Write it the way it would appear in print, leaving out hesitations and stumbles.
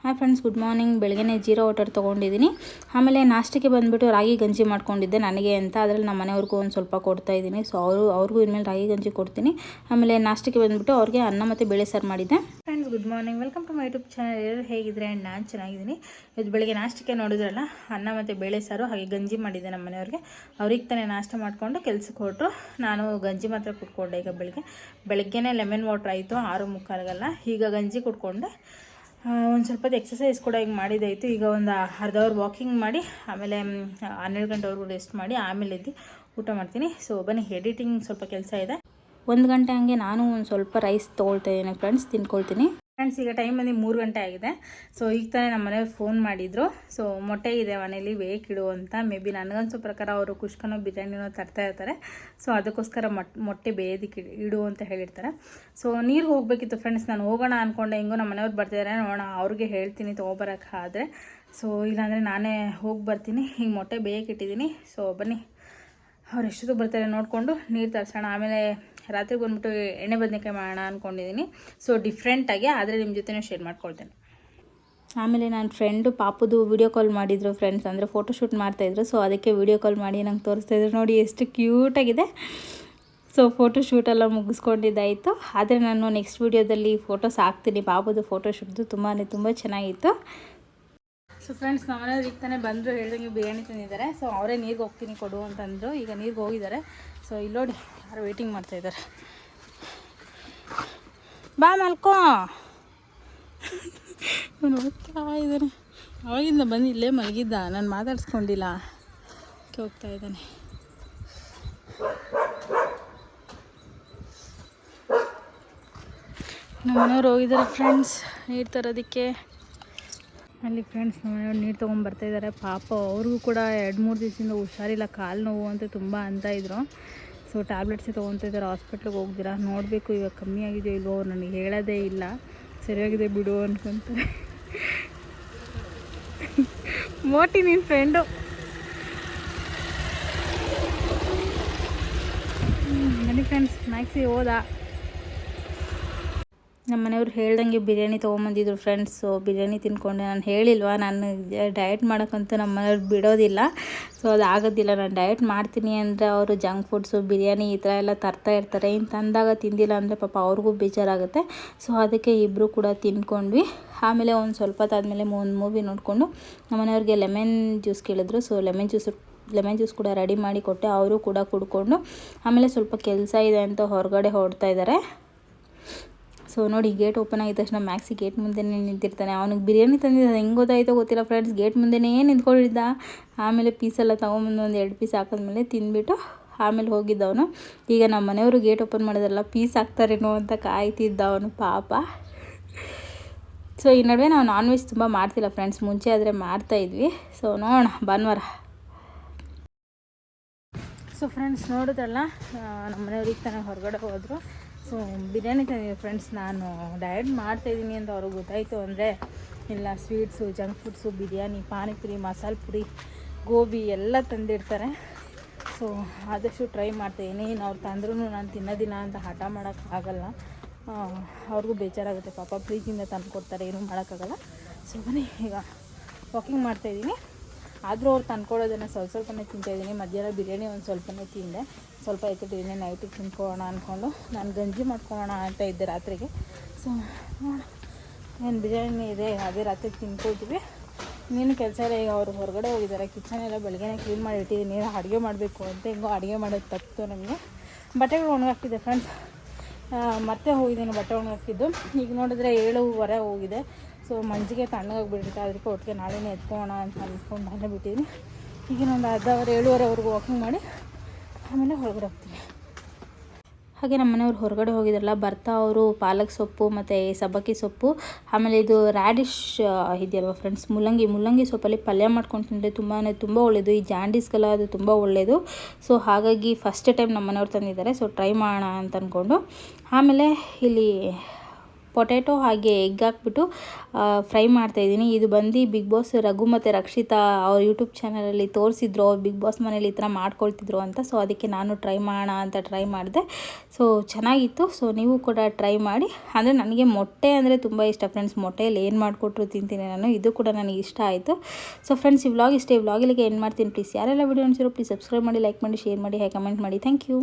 Hi friends, good morning. ಬೆಳಗ್ಗೆ jeera water ತೊಗೊಂಡಿದ್ದೀನಿ. ಆಮೇಲೆ ನಾಷ್ಟಕ್ಕೆ ಬಂದುಬಿಟ್ಟು ರಾಗಿ ಗಂಜಿ ಮಾಡ್ಕೊಂಡಿದ್ದೆ ನನಗೆ ಅಂತ. ಅದರಲ್ಲಿ ನಮ್ಮ ಮನೆಯವ್ರಿಗೂ ಒಂದು ಸ್ವಲ್ಪ ಕೊಡ್ತಾಯಿದ್ದೀನಿ. ಸೊ ಅವ್ರಿಗೂ ಇನ್ಮೇಲೆ ರಾಗಿ ಗಂಜಿ ಕೊಡ್ತೀನಿ. ಆಮೇಲೆ ನಾಷ್ಟಕ್ಕೆ ಬಂದುಬಿಟ್ಟು ಅವ್ರಿಗೆ ಅನ್ನ ಮತ್ತು ಬೇಳೆ ಸಾರು ಮಾಡಿದ್ದೆ. Friends, good morning. Welcome to my YouTube channel. ಎಲ್ಲರೂ ಹೇಗಿದ್ರೆ ಆ್ಯಂಡ್ ನಾನು ಚೆನ್ನಾಗಿದ್ದೀನಿ. ಇವತ್ತು ಬೆಳಗ್ಗೆ ನಾಷ್ಟಕ್ಕೆ ನೋಡಿದ್ರಲ್ಲ, ಅನ್ನ ಮತ್ತು ಬೇಳೆ ಸಾರು ಹಾಗೆ ಗಂಜಿ ಮಾಡಿದ್ದೆ ನಮ್ಮ ಮನೆಯವ್ರಿಗೆ. ಅವ್ರಿಗೆ ತಾನೇ ನಾಷ್ಟ ಮಾಡಿಕೊಂಡು ಕೆಲಸಕ್ಕೆ ಹೊರಟರು. ನಾನು ಗಂಜಿ ಮಾತ್ರ ಕುಟ್ಕೊಂಡೆ. ಈಗ ಬೆಳಗ್ಗೆನೇ ಲೆಮನ್ ವಾಟ್ರ್ ಆಯಿತು 6:45. ಈಗ ಗಂಜಿ ಕುಟ್ಕೊಂಡೆ. ಒಂದು ಸ್ವಲ್ಪ ಎಕ್ಸಸೈಸ್ ಕೂಡ ಈಗ ಮಾಡಿದ್ದಾಯಿತು. ಈಗ ಒಂದು ಅರ್ಧ ಅವರ್ ವಾಕಿಂಗ್ ಮಾಡಿ ಆಮೇಲೆ 12 ಗಂಟೆವರೆಗೂ ರೆಸ್ಟ್ ಮಾಡಿ ಆಮೇಲೆ ಎದ್ದು ಊಟ ಮಾಡ್ತೀನಿ. ಸೊ ಬನ್ನಿ, ಎಡಿಟಿಂಗ್ ಸ್ವಲ್ಪ ಕೆಲಸ ಇದೆ. 1 ಗಂಟೆ ಹಂಗೆ ನಾನು ಒಂದು ಸ್ವಲ್ಪ ರೈಸ್ ತೊಗೊಳ್ತಾ ಇದ್ದೀನಿ ಫ್ರೆಂಡ್ಸ್, ತಿನ್ಕೊಳ್ತೀನಿ. ಫ್ರೆಂಡ್ಸ್, ಈಗ ಟೈಮ್ ಬಂದು 3 ಗಂಟೆ ಆಗಿದೆ. ಸೊ ಈಗ ತಾನೇ ನಮ್ಮ ಮನೆಯವ್ರು ಫೋನ್ ಮಾಡಿದರು. ಸೊ ಮೊಟ್ಟೆ ಇದೆ ಮನೇಲಿ, ಬೇಕಿಡು ಅಂತ. ಮೇ ಬಿ ನನಗನ್ಸೋ ಪ್ರಕಾರ ಅವರು ಕುಷ್ಕನೋ ಬಿರಿಯಾನಿನೋ ತರ್ತಾ ಇರ್ತಾರೆ. ಸೊ ಅದಕ್ಕೋಸ್ಕರ ಮೊಟ್ಟೆ ಬೇಯೋದಕ್ಕೆ ಇಡು ಅಂತ ಹೇಳಿರ್ತಾರೆ. ಸೊ ನೀರಿಗೆ ಹೋಗಬೇಕಿತ್ತು ಫ್ರೆಂಡ್ಸ್. ನಾನು ಹೋಗೋಣ ಅಂದ್ಕೊಂಡೆ. ಹಿಂಗೋ ನಮ್ಮ ಮನೆಯವ್ರು ಬರ್ತಿದ್ದಾರೆ, ನೋಡೋಣ ಅವ್ರಿಗೆ ಹೇಳ್ತೀನಿ ತೊಗೊಬರೋಕ್ಕಾದರೆ. ಸೊ ಇಲ್ಲಾಂದರೆ ನಾನೇ ಹೋಗಿ ಬರ್ತೀನಿ. ಈಗ ಮೊಟ್ಟೆ ಬೇಯಕ್ಕೆ ಇಟ್ಟಿದ್ದೀನಿ. ಸೊ ಬನ್ನಿ, ಅವ್ರು ಎಷ್ಟೊತ್ತಿಗೆ ಬರ್ತಾರೆ ನೋಡಿಕೊಂಡು ನೀರು ತರಿಸೋಣ. ಆಮೇಲೆ ರಾತ್ರಿಗೆ ಬಂದುಬಿಟ್ಟು ಎಣ್ಣೆ ಬದನೆಕಾಯಿ ಮಾಡೋಣ ಅಂದ್ಕೊಂಡಿದ್ದೀನಿ. ಸೊ ಡಿಫ್ರೆಂಟಾಗಿ, ಆದರೆ ನಿಮ್ಮ ಜೊತೆನೇ ಶೇರ್ ಮಾಡ್ಕೊಳ್ತೇನೆ. ಆಮೇಲೆ ನನ್ನ ಫ್ರೆಂಡು ಪಾಪುದು ವೀಡಿಯೋ ಕಾಲ್ ಮಾಡಿದರು ಫ್ರೆಂಡ್ಸ್. ಅಂದರೆ ಫೋಟೋಶೂಟ್ ಮಾಡ್ತಾಯಿದ್ರು. ಸೊ ಅದಕ್ಕೆ ವೀಡಿಯೋ ಕಾಲ್ ಮಾಡಿ ನಂಗೆ ತೋರಿಸ್ತಾಯಿದ್ರು. ನೋಡಿ ಎಷ್ಟು ಕ್ಯೂಟಾಗಿದೆ. ಸೊ ಫೋಟೋಶೂಟೆಲ್ಲ ಮುಗಿಸ್ಕೊಂಡಿದ್ದಾಯಿತು. ಆದರೆ ನಾನು ನೆಕ್ಸ್ಟ್ ವೀಡಿಯೋದಲ್ಲಿ ಫೋಟೋಸ್ ಹಾಕ್ತೀನಿ. ಪಾಪುದು ಫೋಟೋಶೂಟ್ದು ತುಂಬ ಚೆನ್ನಾಗಿತ್ತು. ಸೊ ಫ್ರೆಂಡ್ಸ್, ನಮ್ಮ ಮನೆಯವ್ರು ಈಗ ತಾನೇ ಬಂದರು. ಹೇಳ್ದಂಗೆ ಬಿರಿಯಾನಿ ತಂದಿದ್ದಾರೆ. ಸೊ ಅವರೇ ನೀರಿಗೆ ಹೋಗ್ತೀನಿ ಕೊಡು ಅಂತಂದರು. ಈಗ ನೀರಿಗೆ ಹೋಗಿದ್ದಾರೆ. ಸೊ ಇಲ್ಲಿ ನೋಡಿ, ಯಾರು ವೆಯ್ಟಿಂಗ್ ಮಾಡ್ತಾಯಿದ್ದಾರೆ. ಬಾ ಮಲ್ಕೋ. ನಾನು ಹೋಗ್ತಾ ಇದ್ದಾನೆ. ಅವಾಗಿಂದ ಬಂದು ಇಲ್ಲೇ ಮಲಗಿದ್ದ, ನಾನು ಮಾತಾಡ್ಸ್ಕೊಂಡಿಲ್ಲ. ಹೋಗ್ತಾ ಇದ್ದಾನೆ. ನಮ್ಮ ಮನೆಯವ್ರು ಹೋಗಿದ್ದಾರೆ ಫ್ರೆಂಡ್ಸ್ ನೀರು ತರೋದಕ್ಕೆ. ಅಲ್ಲಿ ಫ್ರೆಂಡ್ಸ್, ನಮ್ಮ ಮನೆಯವ್ರು ನೀರು ತೊಗೊಂಬರ್ತಾಯಿದ್ದಾರೆ. ಪಾಪ ಅವ್ರಿಗೂ ಕೂಡ 2-3 ದಿವಸದಿಂದ ಹುಷಾರಿಲ್ಲ, ಕಾಲು ನೋವು ಅಂತ ತುಂಬ ಅಂತಾಯಿದ್ರು. ಸೊ ಟ್ಯಾಬ್ಲೆಟ್ಸೇ ತೊಗೊತಿದ್ದಾರೆ. ಹಾಸ್ಪಿಟ್ಲಿಗೆ ಹೋಗ್ದಿರಾ ನೋಡಬೇಕು ಇವಾಗ ಕಮ್ಮಿ ಆಗಿದೆಯೋ ಇಲ್ವೋ. ಅವ್ರು ನನಗೆ ಹೇಳೋದೇ ಇಲ್ಲ. ಸರಿಯಾಗಿದೆ ಬಿಡು ಅನ್ಕೊತಾರೆ. ಮೋಟಿ ನಿನ್ನ ಫ್ರೆಂಡು. ಬನ್ನಿ ಫ್ರೆಂಡ್ಸ್, ಮ್ಯಾಕ್ಸಿ ಹೋದ. ನಮ್ಮ ಮನೆಯವ್ರು ಹೇಳ್ದಂಗೆ ಬಿರಿಯಾನಿ ತೊಗೊಂಬಂದಿದ್ರು ಫ್ರೆಂಡ್ಸ್. ಸೊ ಬಿರಿಯಾನಿ ತಿನ್ಕೊಂಡೆ. ನಾನು ಹೇಳಿಲ್ವಾ, ನಾನು ಡಯಟ್ ಮಾಡೋಕ್ಕಂತೂ ನಮ್ಮ ಮನೆಯವ್ರು ಬಿಡೋದಿಲ್ಲ. ಸೊ ಅದು ಆಗೋದಿಲ್ಲ. ನಾನು ಡಯಟ್ ಮಾಡ್ತೀನಿ ಅಂದರೆ ಅವರು ಜಂಕ್ ಫುಡ್ಸು, ಬಿರಿಯಾನಿ ಈ ಥರ ಎಲ್ಲ ತರ್ತಾ ಇರ್ತಾರೆ. ಇನ್ನು ತಂದಾಗ ತಿಂದಿಲ್ಲ ಅಂದರೆ ಪಾಪ ಅವ್ರಿಗೂ ಬೇಜಾರಾಗುತ್ತೆ. ಸೊ ಅದಕ್ಕೆ ಇಬ್ಬರು ಕೂಡ ತಿನ್ಕೊಂಡ್ವಿ. ಆಮೇಲೆ ಒಂದು ಸ್ವಲ್ಪ ಹೊತ್ತಾದಮೇಲೆ ಒಂದು ಮೂವಿ ನೋಡಿಕೊಂಡು ನಮ್ಮ ಮನೆಯವ್ರಿಗೆ ಲೆಮನ್ ಜ್ಯೂಸ್ ಕೇಳಿದ್ರು. ಸೊ ಲೆಮನ್ ಜ್ಯೂಸ್ ಕೂಡ ರೆಡಿ ಮಾಡಿ ಕೊಟ್ಟೆ. ಅವರು ಕೂಡ ಕುಡ್ಕೊಂಡು ಆಮೇಲೆ ಸ್ವಲ್ಪ ಕೆಲಸ ಇದೆ ಅಂತ ಹೊರಗಡೆ ಹೊರಡ್ತಾ ಇದ್ದಾರೆ. ಸೊ ನೋಡಿ, ಗೇಟ್ ಓಪನ್ ಆಗಿದ ತಕ್ಷಣ ಮ್ಯಾಕ್ಸಿ ಗೇಟ್ ಮುಂದೆನೇ ನಿಂತಿರ್ತಾನೆ. ಅವನಿಗೆ ಬಿರಿಯಾನಿ ತಂದಿದ್ದ ಹೆಂಗೆ ಗೊತ್ತಾಯಿತೋ ಗೊತ್ತಿಲ್ಲ ಫ್ರೆಂಡ್ಸ್. ಗೇಟ್ ಮುಂದೆನೇ ನಿಂತ್ಕೊಂಡಿದ್ದ. ಆಮೇಲೆ ಪೀಸೆಲ್ಲ ತೊಗೊಂಬಂದು ಒಂದು 2 ಪೀಸ್ ಹಾಕಿದ್ಮೇಲೆ ತಿಂದ್ಬಿಟ್ಟು ಆಮೇಲೆ ಹೋಗಿದ್ದವನು. ಈಗ ನಮ್ಮ ಮನೆಯವರು ಗೇಟ್ ಓಪನ್ ಮಾಡೋದಲ್ಲ, ಪೀಸ್ ಹಾಕ್ತಾರೇನೋ ಅಂತ ಕಾಯ್ತಿದ್ದ ಅವನು ಪಾಪ. ಸೊ ಈ ನಡುವೆ ನಾವು ನಾನ್ ವೆಜ್ ತುಂಬ ಮಾಡ್ತಿಲ್ಲ ಫ್ರೆಂಡ್ಸ್. ಮುಂಚೆ ಆದರೆ ಮಾಡ್ತಾಯಿದ್ವಿ. ಸೊ ನೋಡೋಣ ಭಾನುವಾರ. ಸೊ ಫ್ರೆಂಡ್ಸ್, ನೋಡಿದ್ರಲ್ಲ, ನಮ್ಮ ಮನೆಯವ್ರಿಗೆ ತಾನೇ ಹೊರಗಡೆ ಹೋದರು. ಸೊ ಬಿರಿಯಾನಿ ತಂದಿದ್ದೆ ಫ್ರೆಂಡ್ಸ್. ನಾನು ಡಯಟ್ ಮಾಡ್ತಾಯಿದ್ದೀನಿ ಅಂತ ಅವ್ರಿಗೆ ಗೊತ್ತಾಯಿತು ಅಂದರೆ ಇಲ್ಲ, sweets, junk foods, biryani, panipuri, masala puri, gobi ಎಲ್ಲ ತಂದಿರ್ತಾರೆ. ಸೊ ಆದಷ್ಟು ಟ್ರೈ ಮಾಡ್ತಾಯಿದ್ದೀನಿ. ಅವ್ರು ತಂದ್ರೂ ನಾನು ತಿನ್ನೋದಿಲ್ಲ ಅಂತ ಹಠ ಮಾಡೋಕ್ಕಾಗಲ್ಲ. ಅವ್ರಿಗೂ ಬೇಜಾರಾಗುತ್ತೆ ಪಾಪ. ಪ್ರೀತಿಯಿಂದ ತಂದು ಕೊಡ್ತಾರೆ, ಏನೂ ಮಾಡೋಕ್ಕಾಗಲ್ಲ. ಸೊ ಬನ್ನಿ, ಈಗ ವಾಕಿಂಗ್ ಮಾಡ್ತಾಯಿದ್ದೀನಿ. ಆದರೂ ಅವ್ರು ತಂದ್ಕೊಡೋದನ್ನು ಸ್ವಲ್ಪನೇ ತಿಂತಾಯಿದ್ದೀನಿ. ಮಧ್ಯಾಹ್ನ ಬಿರಿಯಾನಿ ಒಂದು ಸ್ವಲ್ಪನೇ ತಿಂದೆ. ಸ್ವಲ್ಪ ಎತ್ತಿಟ್ಟಿದ್ದೀನಿ, ನೈಟಿಗೆ ತಿನ್ಕೊಳ್ಳೋಣ ಅಂದ್ಕೊಂಡು. ನಾನು ಗಂಜಿ ಮಾಡ್ಕೊಳ್ಳೋಣ ಅಂತ ಇದ್ದೆ ರಾತ್ರಿಗೆ. ಸೊ ನೋಡೋಣ, ಏನು ಬಿರಿಯಾನಿ ಇದೆ, ಅದೇ ರಾತ್ರಿಗೆ ತಿನ್ಕೊಳ್ತೀವಿ. ಇನ್ನೇನು ಕೆಲಸ ಇಲ್ಲ. ಈಗ ಅವರು ಹೊರಗಡೆ ಹೋಗಿದ್ದಾರೆ. ಕಿಚನ್ ಎಲ್ಲ ಬೆಳಗ್ಗೆ ಕ್ಲೀನ್ ಮಾಡಿ ಇಟ್ಟಿದ್ದೀನಿ. ಅಡುಗೆ ಮಾಡಬೇಕು ಅಂತ. ಹೆಂಗೋ ಅಡುಗೆ ಮಾಡೋದು ತಪ್ಪಿತು ನಮಗೆ. ಬಟ್ಟೆಗಳು ಒಣಗಾಕಿದ್ದೆ ಫ್ರೆಂಡ್ಸ್. ಮತ್ತೆ ಹೋಗಿದ್ದೀನಿ ಬಟ್ಟೆ ಒಣಗಾಕಿದ್ದು. ಈಗ ನೋಡಿದ್ರೆ 7:15 ಹೋಗಿದೆ. ಸೊ ಮಂಜಿಗೆ ತಣ್ಣಗಾಗಿಬಿಟ್ಟಿರುತ್ತೆ. ಅದಕ್ಕೆ ಒಟ್ಟಿಗೆ ನಾಳೆನೇ ಎತ್ಕೊಳ್ಳೋಣ ಅಂತ ಅಂದ್ಕೊಂಡು ಅಲ್ಲೇ ಬಿಟ್ಟಿದ್ದೀನಿ. ಈಗಿನೊಂದು ಅರ್ಧ ಅವರ್ 7:30ವರೆಗೂ ವಾಕಿಂಗ್ ಮಾಡಿ ಆಮೇಲೆ ಹೊರಗಡೆ ಹೋಗ್ತೀನಿ. ಹಾಗೆ ನಮ್ಮ ಮನೆಯವ್ರು ಹೊರಗಡೆ ಹೋಗಿದ್ರಲ್ಲ, ಬರ್ತಾ ಅವರು ಪಾಲಕ್ ಸೊಪ್ಪು ಮತ್ತು ಸಬ್ಬಕ್ಕಿ ಸೊಪ್ಪು, ಆಮೇಲೆ ಇದು ರ್ಯಾಡಿಶ್ ಇದೆಯಲ್ವ ಫ್ರೆಂಡ್ಸ್, ಮುಲ್ಲಂಗಿ ಸೊಪ್ಪಲ್ಲಿ ಪಲ್ಯ ಮಾಡ್ಕೊಂಡು ತಿಂದರೆ ತುಂಬ ಒಳ್ಳೆಯದು. ಈ ಜಾಂಡೀಸ್ಗೆಲ್ಲ ಅದು ತುಂಬ ಒಳ್ಳೆಯದು. ಸೊ ಹಾಗಾಗಿ ಫಸ್ಟ್ ಟೈಮ್ ನಮ್ಮ ಮನೆಯವ್ರು ತಂದಿದ್ದಾರೆ. ಸೊ ಟ್ರೈ ಮಾಡೋಣ ಅಂತ ಅಂದ್ಕೊಂಡು. ಆಮೇಲೆ ಇಲ್ಲಿ ಪೊಟ್ಯಾಟೊ ಹಾಗೆ ಎಗ್ ಹಾಕ್ಬಿಟ್ಟು ಫ್ರೈ ಮಾಡ್ತಾಯಿದ್ದೀನಿ. ಇದು ಬಂದು ಬಿಗ್ ಬಾಸ್ ರಘು ಮತ್ತು ರಕ್ಷಿತಾ ಅವ್ರ ಯೂಟ್ಯೂಬ್ ಚಾನಲಲ್ಲಿ ತೋರಿಸಿದ್ರು, ಅವ್ರು ಬಿಗ್ ಬಾಸ್ ಮನೇಲಿ ಈ ಥರ ಮಾಡ್ಕೊಳ್ತಿದ್ರು ಅಂತ. ಸೊ ಅದಕ್ಕೆ ನಾನು ಟ್ರೈ ಮಾಡೋಣ ಅಂತ ಟ್ರೈ ಮಾಡಿದೆ. ಸೊ ಚೆನ್ನಾಗಿತ್ತು. ಸೊ ನೀವು ಕೂಡ ಟ್ರೈ ಮಾಡಿ. ಅಂದರೆ ನನಗೆ ಮೊಟ್ಟೆ ಅಂದರೆ ತುಂಬ ಇಷ್ಟ ಫ್ರೆಂಡ್ಸ್. ಮೊಟ್ಟೆಯಲ್ಲಿ ಏನು ಮಾಡಿಕೊಟ್ರು ತಿಂತೀನಿ ನಾನು. ಇದು ಕೂಡ ನನಗೆ ಇಷ್ಟ ಆಯಿತು. ಸೊ ಫ್ರೆಂಡ್ಸ್, ಈ ವ್ಲಾಗ್ ಇಷ್ಟೇ. ವ್ಲಾಗಿಗೆ ಏನು ಮಾಡ್ತೀನಿ ಪ್ಲೀಸ್ ಯಾರೆಲ್ಲ ವಿಡಿಯೋ ಅನಿಸಿರೋ ಪ್ಲೀಸ್ ಸಬ್ಸ್ಕ್ರೈಬ್ ಮಾಡಿ, ಲೈಕ್ ಮಾಡಿ, ಶೇರ್ ಮಾಡಿ, ಹಾಗೆ ಕಮೆಂಟ್ ಮಾಡಿ. Thank you.